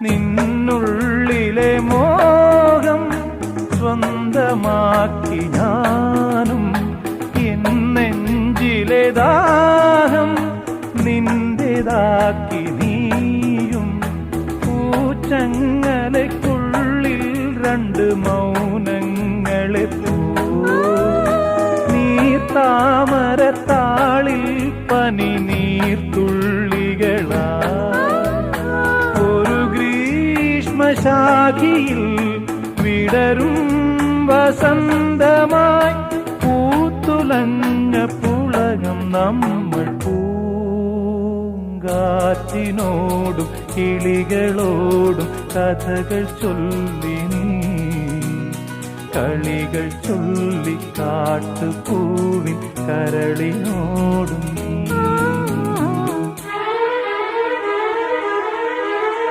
നിന്നുള്ളിലെ മോഹം സ്വന്തമാക്കി ഞാനും, എൻ നെഞ്ചിലെ ദാഹം നിന്റേതാക്കി നീയും. പൂച്ചങ്ങലയ്ക്കുള്ളിൽ രണ്ട് മൗനങ്ങളെ പോ, നീർത്താമരത്താളിൽ പനി നീർത്തുള്ളികളാ. ഒരു ഗ്രീഷ്മശാഖിയിൽ വിടരും വസന്തമായി പൂത്തുലഞ്ഞ പുളകം നമ്മൾ. പൂങ്കാറ്റിനോടും കിളികളോടും കഥകൾ ചൊല്ലി നീ, കളികൾ ചൊല്ലി കാട്ടുപൂവിൻ കരളിനോടും